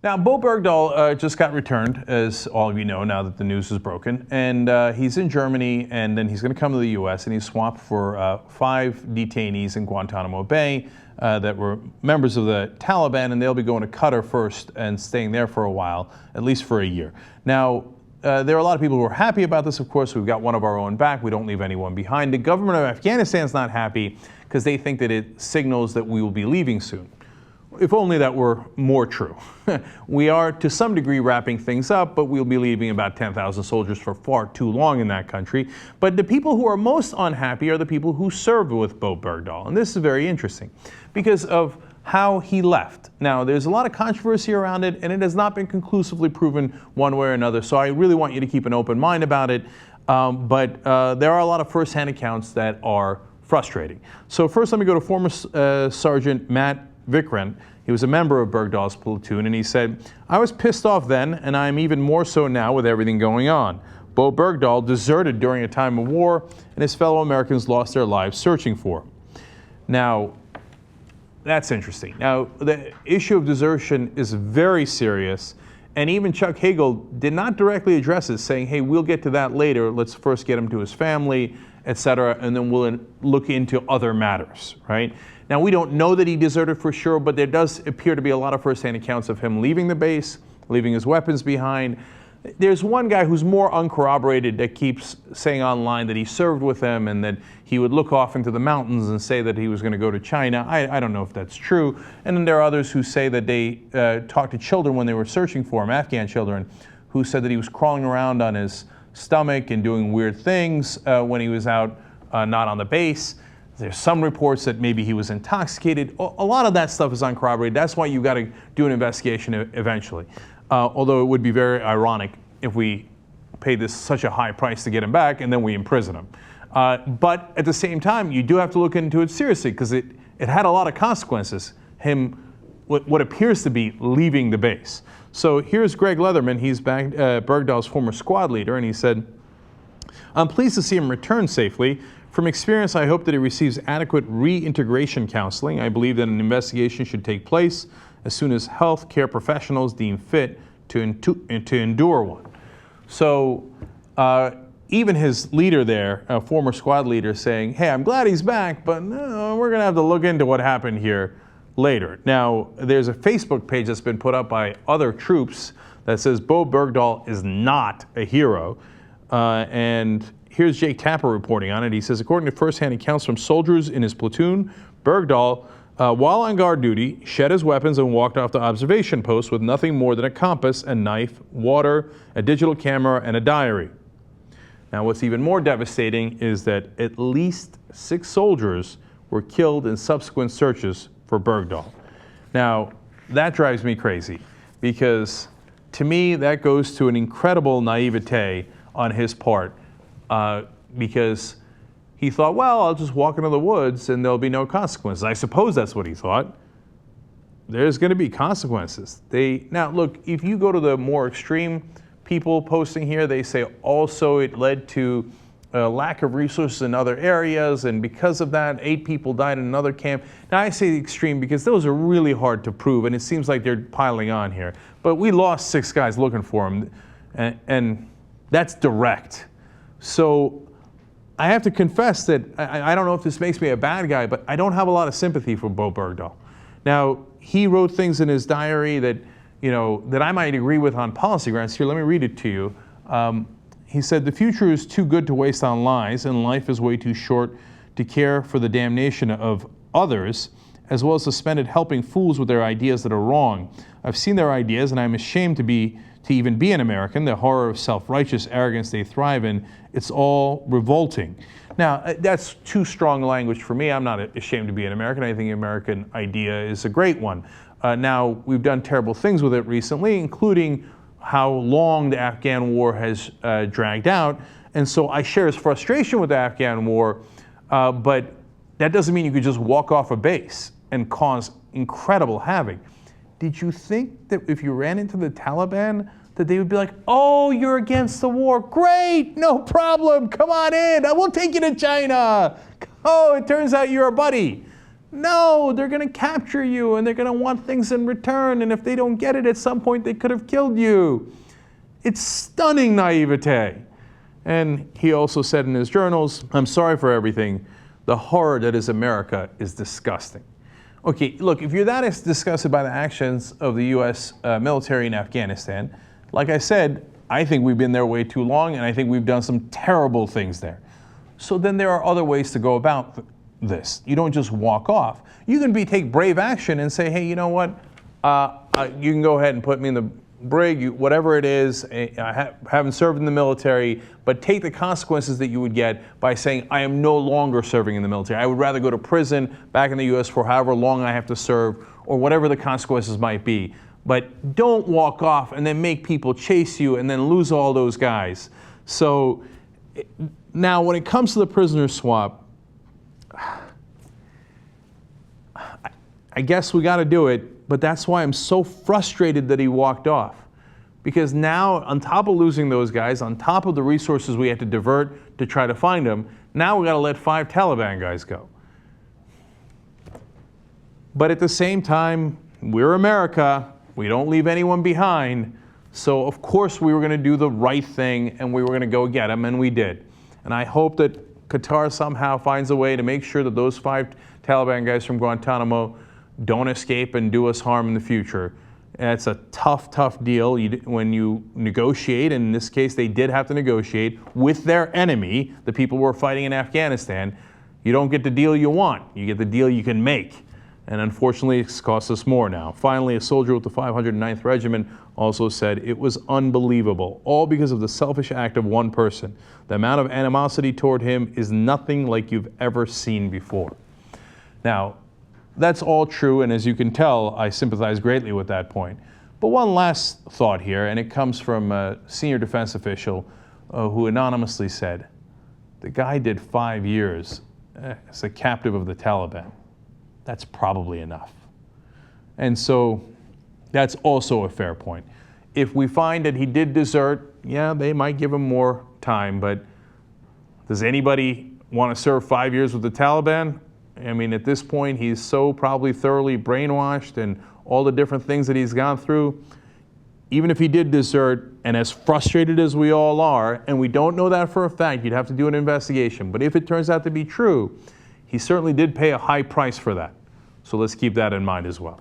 Now, Bowe Bergdahl just got returned, as all of you know, now that the news is broken. And he's in Germany, and then he's going to come to the U.S., and he's swapped for 5 detainees in Guantanamo Bay that were members of the Taliban, and they'll be going to Qatar first and staying there for a while, at least for a year. Now, there are a lot of people who are happy about this, of course. We've got one of our own back. We don't leave anyone behind. The government of Afghanistan is not happy because they think that it signals that we will be leaving soon. If only that were more true. We are, to some degree, wrapping things up, but we'll be leaving about 10,000 soldiers for far too long in that country. But the people who are most unhappy are the people who served with Bowe Bergdahl. And this is very interesting because of how he left. Now, there's a lot of controversy around it, and it has not been conclusively proven one way or another. So I really want you to keep an open mind about it. But there are a lot of first-hand accounts that are frustrating. So first, let me go to former Sergeant Matt Vierkant. He was a member of Bergdahl's platoon, and he said, "I was pissed off then, and I am even more so now with everything going on. Bowe Bergdahl deserted during a time of war, and his fellow Americans lost their lives searching for him." Now, that's interesting. Now, the issue of desertion is very serious, and even Chuck Hagel did not directly address it, saying, hey, we'll get to that later. Let's first get him to his family, etc., and then we'll look into other matters, right? Now, we don't know that he deserted for sure, but there does appear to be a lot of first-hand accounts of him leaving the base, leaving his weapons behind. There's one guy who's more uncorroborated that keeps saying online that he served with them and that he would look off into the mountains and say that he was going to go to China. I don't know if that's true. And then there are others who say that they talked to children when they were searching for him, Afghan children, who said that he was crawling around on his stomach and doing weird things when he was out not on the base. There's some reports that maybe he was intoxicated. A lot of that stuff is uncorroborated. That's why you've got to do an investigation eventually. Although it would be very ironic if we paid such a high price to get him back and then we imprison him. But at the same time, you do have to look into it seriously because it had a lot of consequences, what appears to be leaving the base. So here's Greg Leatherman. He's Bergdahl's former squad leader, and he said, "I'm pleased to see him return safely. From experience, I hope that he receives adequate reintegration counseling. I believe that an investigation should take place as soon as health care professionals deem fit to endure one." So even his leader there, a former squad leader, saying, hey, I'm glad he's back, but no, we're going to have to look into what happened here later. Now, there's a Facebook page that's been put up by other troops that says Bowe Bergdahl is not a hero. And here's Jake Tapper reporting on it. He says, according to first-hand accounts from soldiers in his platoon, Bergdahl, while on guard duty, shed his weapons and walked off the observation post with nothing more than a compass, a knife, water, a digital camera, and a diary. Now, what's even more devastating is that at least 6 soldiers were killed in subsequent searches for Bergdahl. Now, that drives me crazy because, to me, that goes to an incredible naivete on his part. Because he thought, well, I'll just walk into the woods and there'll be no consequences. I suppose that's what he thought. There's going to be consequences. Now, look, if you go to the more extreme people posting here, they say also it led to a lack of resources in other areas, and because of that, 8 people died in another camp. Now, I say extreme because those are really hard to prove, and it seems like they're piling on here. But we lost 6 guys looking for him, and that's direct. So I have to confess that I don't know if this makes me a bad guy, but I don't have a lot of sympathy for Bowe Bergdahl. Now, he wrote things in his diary that, that I might agree with on policy grounds. Here, let me read it to you. He said, the future is too good to waste on lies, and life is way too short to care for the damnation of others, as well as to spend it helping fools with their ideas that are wrong. I've seen their ideas, and I'm ashamed to even be an American. The horror of self-righteous arrogance they thrive in, it's all revolting. Now, that's too strong language for me. I'm not ashamed to be an American. I think the American idea is a great one. Now, we've done terrible things with it recently, including how long the Afghan war has dragged out. And so I share his frustration with the Afghan war, but that doesn't mean you could just walk off a base and cause incredible havoc. Did you think that if you ran into the Taliban, that they would be like, oh, you're against the war, great, no problem, come on in, I will take you to China. Oh, it turns out you're a buddy. No, they're going to capture you and they're going to want things in return. And if they don't get it at some point, they could have killed you. It's stunning naivete. And he also said in his journals, I'm sorry for everything. The horror that is America is disgusting. Okay, look, if you're that disgusted by the actions of the U.S. Military in Afghanistan, like I said, I think we've been there way too long, and I think we've done some terrible things there. So then there are other ways to go about this. You don't just walk off. You can take brave action and say, hey, you know what? You can go ahead and put me in the brig, whatever it is. I haven't served in the military, but take the consequences that you would get by saying, I am no longer serving in the military. I would rather go to prison back in the U.S. for however long I have to serve, or whatever the consequences might be. But don't walk off and then make people chase you and then lose all those guys. So now when it comes to the prisoner swap, I guess we got to do it, but that's why I'm so frustrated that he walked off. Because now, on top of losing those guys, on top of the resources we had to divert to try to find them, now we got to let 5 Taliban guys go. But at the same time, we're America. We don't leave anyone behind. So of course we were going to do the right thing and we were going to go get them, and we did. And I hope that Qatar somehow finds a way to make sure that those 5 Taliban guys from Guantanamo don't escape and do us harm in the future. And it's a tough, tough deal when you negotiate, and in this case they did have to negotiate with their enemy, the people who were fighting in Afghanistan. You don't get the deal you want, you get the deal you can make. And unfortunately, it's cost us more now. Finally, a soldier with the 509th Regiment also said it was unbelievable, all because of the selfish act of one person. The amount of animosity toward him is nothing like you've ever seen before. Now, that's all true, and as you can tell, I sympathize greatly with that point. But one last thought here, and it comes from a senior defense official who anonymously said, the guy did 5 years as a captive of the Taliban. That's probably enough. And so that's also a fair point. If we find that he did desert, yeah, they might give him more time, but does anybody want to serve 5 years with the Taliban? I mean, at this point, he's so probably thoroughly brainwashed and all the different things that he's gone through. Even if he did desert, and as frustrated as we all are, and we don't know that for a fact, you'd have to do an investigation. But if it turns out to be true, he certainly did pay a high price for that. So let's keep that in mind as well.